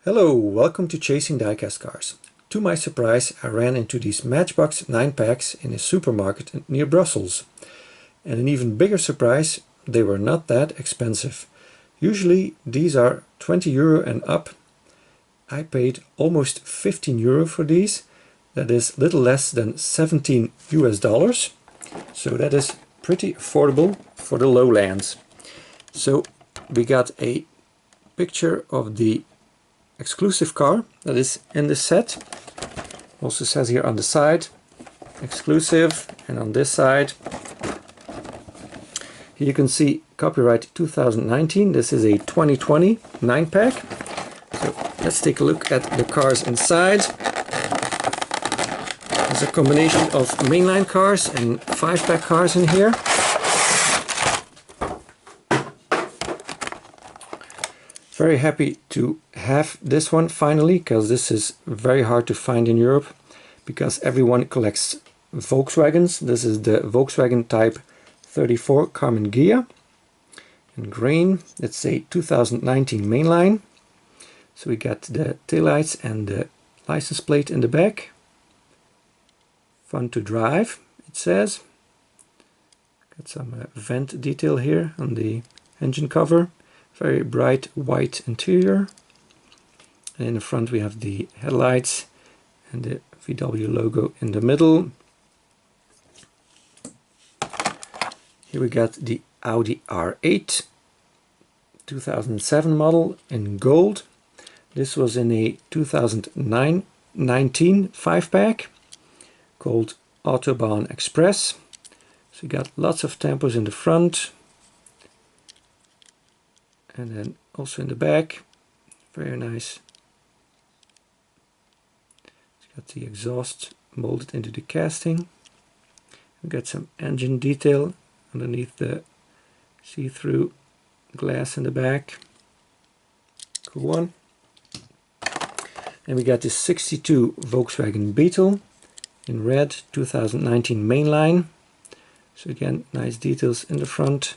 Hello, welcome to Chasing Diecast Cars. To my surprise, I ran into these Matchbox 9-packs in a supermarket near Brussels. And an even bigger surprise, they were not that expensive. Usually these are €20 and up. I paid almost €15 for these. That is little less than $17 US. So that is pretty affordable for the lowlands. So we got a picture of the exclusive car that is in the set. Also says here on the side exclusive, and on this side here you can see copyright 2019. This is a 2020 9-pack. So let's take a look at the cars inside. There's a combination of mainline cars and 5-pack cars in here. Very happy to have this one finally, because this is very hard to find in Europe, because everyone collects Volkswagens. This is the Volkswagen Type 34 Carmen Ghia in green. It's a 2019 mainline. So we got the taillights and the license plate in the back. Fun to drive, it says. Got some vent detail here on the engine cover. Very bright white interior, and in the front we have the headlights and the VW logo in the middle. Here we got the Audi R8 2007 model in gold. This was in a 2019 5-pack called Autobahn Express. So you got lots of tampos in the front. And then also in the back, very nice. It's got the exhaust molded into the casting. We've got some engine detail underneath the see-through glass in the back. Cool one. And we got this 62 Volkswagen Beetle in red, 2019 mainline. So again, nice details in the front.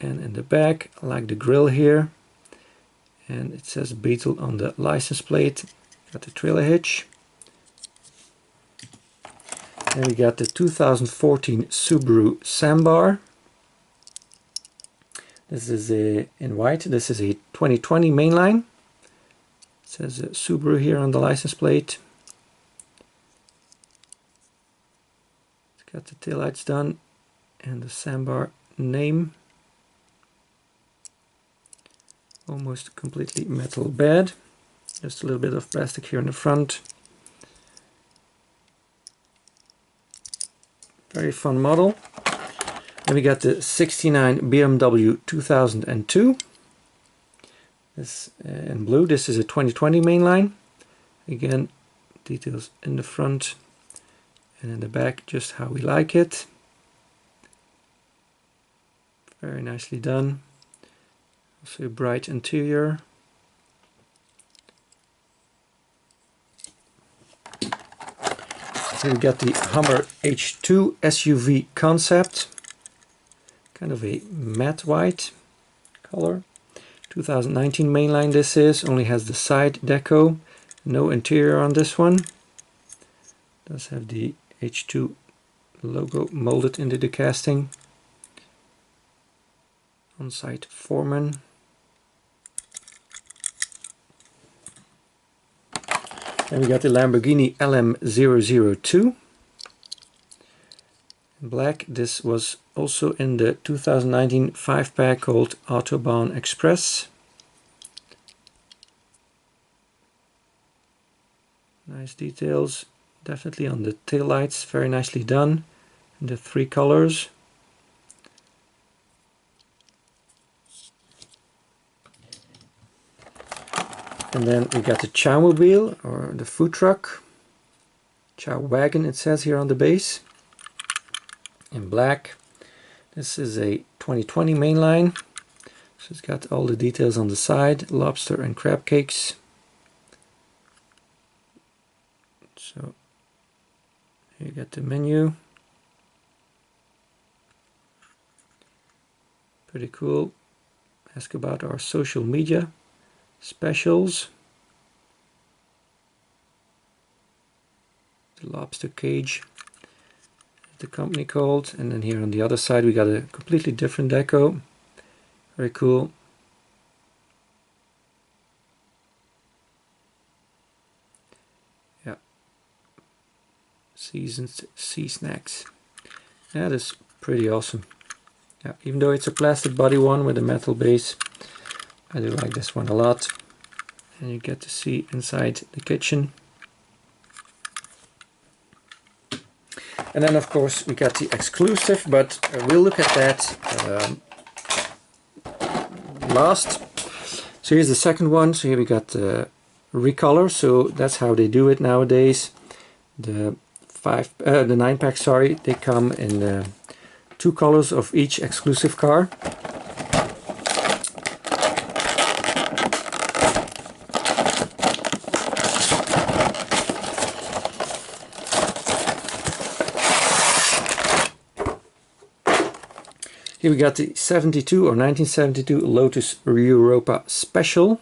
And in the back, I like the grille here, and it says Beetle on the license plate. Got the trailer hitch. And we got the 2014 Subaru Sambar. This is in white. This is a 2020 mainline. It says Subaru here on the license plate. It's got the taillights done and the Sambar name. Almost completely metal bed, just a little bit of plastic here in the front. Very fun model. And we got the 69 BMW 2002. This in blue. This is a 2020 mainline. Again, details in the front and in the back, just how we like it. Very nicely done. Also a bright interior. Here we got the Hummer H2 SUV concept. Kind of a matte white color. 2019 mainline this is. Only has the side deco. No interior on this one. Does have the H2 logo molded into the casting. On-site foreman. And we got the Lamborghini LM002 in black. This was also in the 2019 5-pack called Autobahn Express. Nice details, definitely on the taillights, very nicely done in the 3 colors. And then we got the Chowmobile, or the food truck. Chow wagon it says here on the base. In black. This is a 2020 mainline. So it's got all the details on the side. Lobster and crab cakes. So here you got the menu. Pretty cool. Ask about our social media specials. the lobster cage, the company called. And then here on the other side we got a completely different deco. Very cool. Yeah, seasoned sea snacks. Yeah, that's pretty awesome. Yeah, even though it's a plastic body one with a metal base, I do like this one a lot. And you get to see inside the kitchen. And then of course we got the exclusive, but we'll look at that last. So here's the second one. So here we got the recolor. So that's how they do it nowadays. The 9-pack, sorry, they come in 2 colors of each exclusive car. Here we got the 72 or 1972 Lotus Europa Special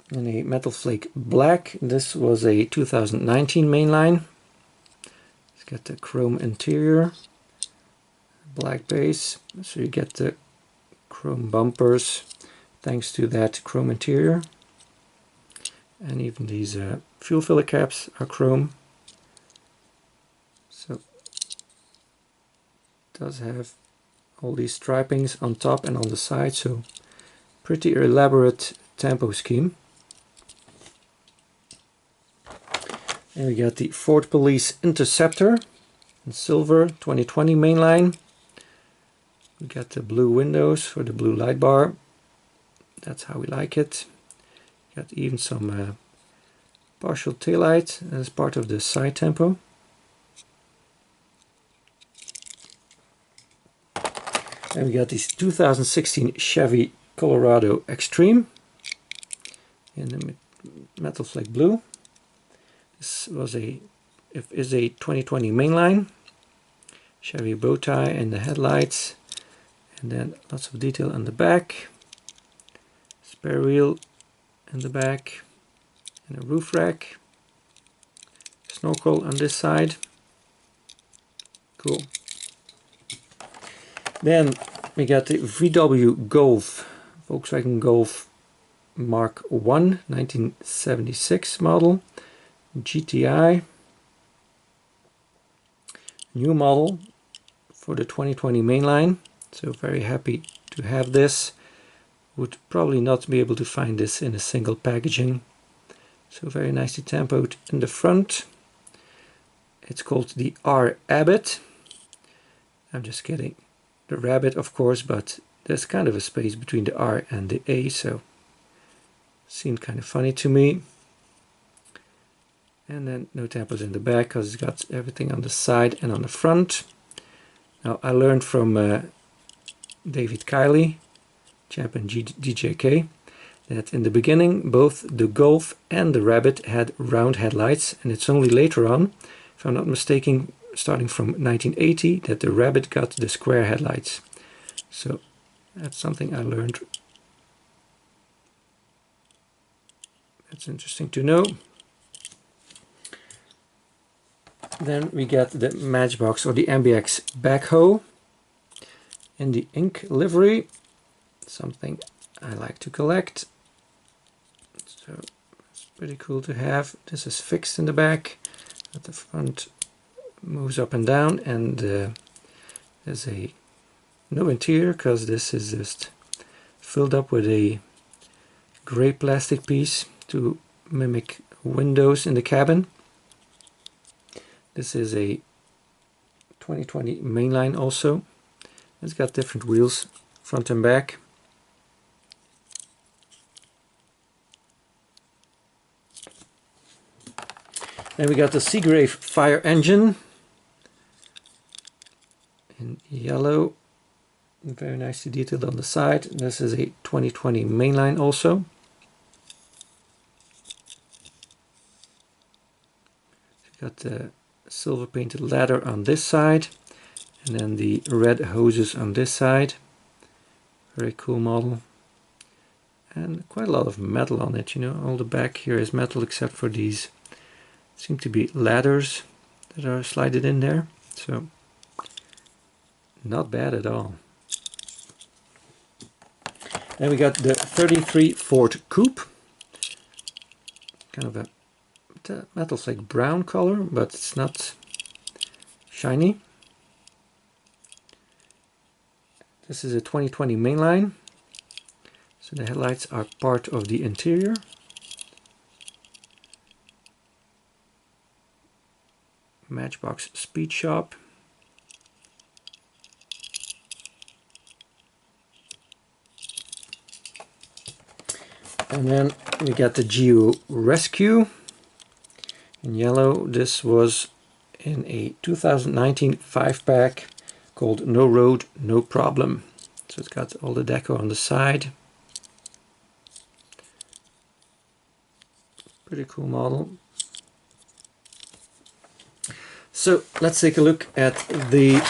in a metal flake black. This was a 2019 mainline. It's got the chrome interior, black base, so you get the chrome bumpers thanks to that chrome interior. And even these fuel filler caps are chrome. So it does have all these stripings on top and on the side, so pretty elaborate tempo scheme. And we got the Ford Police Interceptor in silver 2020 mainline. We got the blue windows for the blue light bar. That's how we like it. Got even some partial taillight as part of the side tempo. And we got this 2016 Chevy Colorado Extreme in the metal flake blue. This is a 2020 mainline. Chevy bow tie and the headlights, and then lots of detail on the back. Spare wheel in the back, and a roof rack. Snorkel on this side. Cool. Then we got the VW Golf, Volkswagen Golf Mark 1, 1976 model, GTI. New model for the 2020 mainline, so very happy to have this. Would probably not be able to find this in a single packaging. So very nicely tempoed in the front. It's called the R Abbott. I'm just kidding. The rabbit, of course, but there's kind of a space between the R and the A, so seemed kind of funny to me. And then no tampers in the back because it's got everything on the side and on the front. Now I learned from David Kiley, champion DJK, that in the beginning both the Golf and the Rabbit had round headlights, and it's only later on, if I'm not mistaken, starting from 1980, that the Rabbit got the square headlights. So that's something I learned. That's interesting to know. Then we get the Matchbox or the MBX backhoe in the ink livery, something I like to collect. So it's pretty cool to have. This is fixed in the back, at the front moves up and down, and there's no interior because this is just filled up with a gray plastic piece to mimic windows in the cabin. This is a 2020 mainline also. It's got different wheels, front and back. Then we got the Seagrave fire engine in yellow, very nicely detailed on the side. This is a 2020 mainline also. Got the silver painted ladder on this side, and then the red hoses on this side. Very cool model, and quite a lot of metal on it. You know, all the back here is metal except for these seem to be ladders that are slided in there, so not bad at all. Then we got the 33 Ford Coupe, kind of a, the metal's like brown color, but it's not shiny. This is a 2020 mainline, so the headlights are part of the interior. Matchbox Speed Shop. And then we got the Geo Rescue in yellow. This was in a 2019 5-pack called No Road, No Problem. So it's got all the deco on the side. Pretty cool model. So let's take a look at the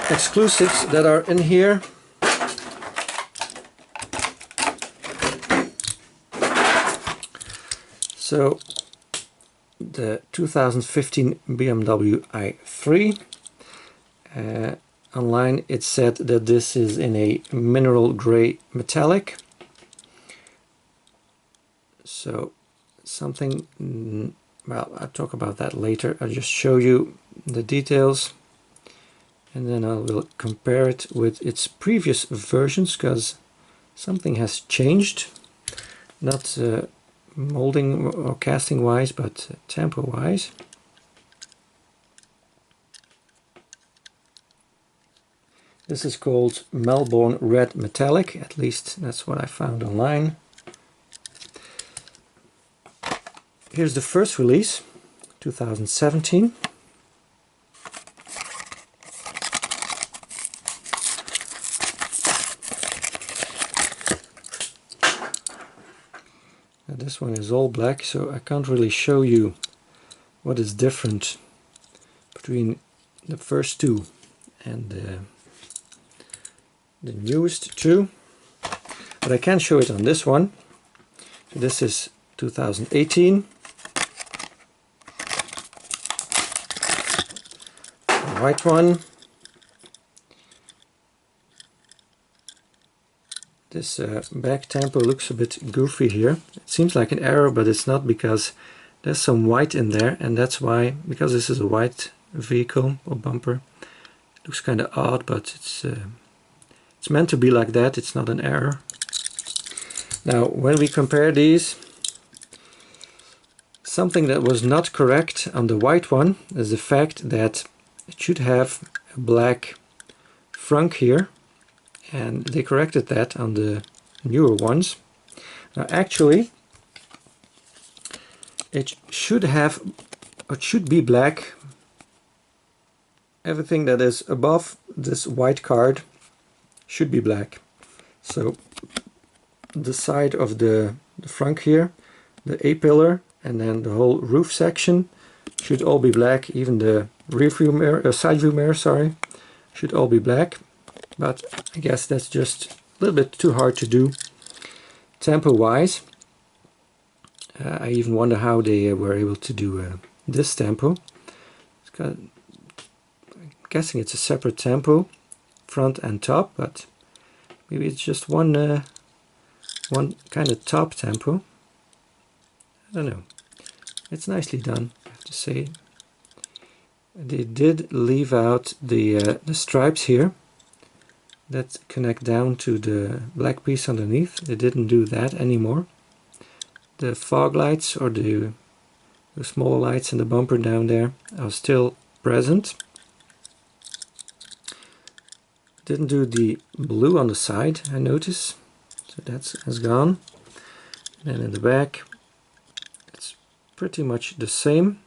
exclusives that are in here. So the 2015 BMW i3. Online it said that this is in a mineral gray metallic. So something, well, I'll talk about that later. I'll just show you the details and then I will compare it with its previous versions, because something has changed. Not molding or casting wise, but tempo wise. This is called Melbourne Red Metallic, at least that's what I found online. Here's the first release, 2017. Now this one is all black, so I can't really show you what is different between the first two and the newest two. But I can show it on this one. So this is 2018. The white one. This back tempo looks a bit goofy here. It seems like an error, but it's not, because there's some white in there, and that's why, because this is a white vehicle or bumper, it looks kind of odd, but it's meant to be like that. It's not an error. Now when we compare these, something that was not correct on the white one is the fact that it should have a black frunk here, and they corrected that on the newer ones. Now actually it should have, it should be black. Everything that is above this white card should be black. So the side of the frunk here, the A-pillar, and then the whole roof section should all be black. Even the rear view mirror, side view mirror, sorry, should all be black. But I guess that's just a little bit too hard to do tempo wise. I even wonder how they were able to do this tempo. It's got, I'm guessing it's a separate tempo, front and top, but maybe it's just one kind of top tempo. I don't know. It's nicely done, I have to say. They did leave out the stripes here that connect down to the black piece underneath. They didn't do that anymore. The fog lights, or the smaller lights in the bumper down there, are still present. Didn't do the blue on the side, I notice, so that's gone. And then in the back it's pretty much the same.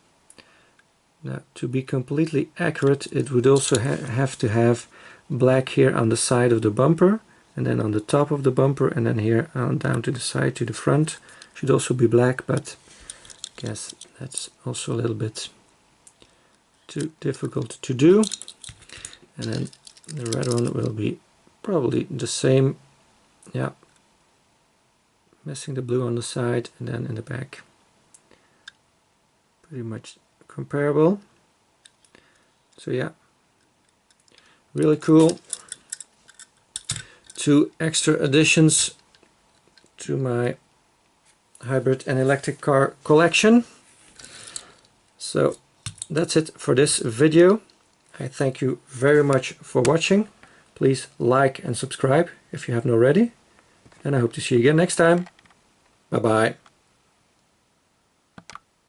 Now, to be completely accurate, it would also have to have black here on the side of the bumper, and then on the top of the bumper, and then here on down to the side, to the front should also be black, but I guess that's also a little bit too difficult to do. And then the red one will be probably the same, yeah, missing the blue on the side, and then in the back pretty much comparable. So yeah, really cool. 2 extra additions to my hybrid and electric car collection. So that's it for this video. I thank you very much for watching. Please like and subscribe if you haven't already. And I hope to see you again next time. Bye bye.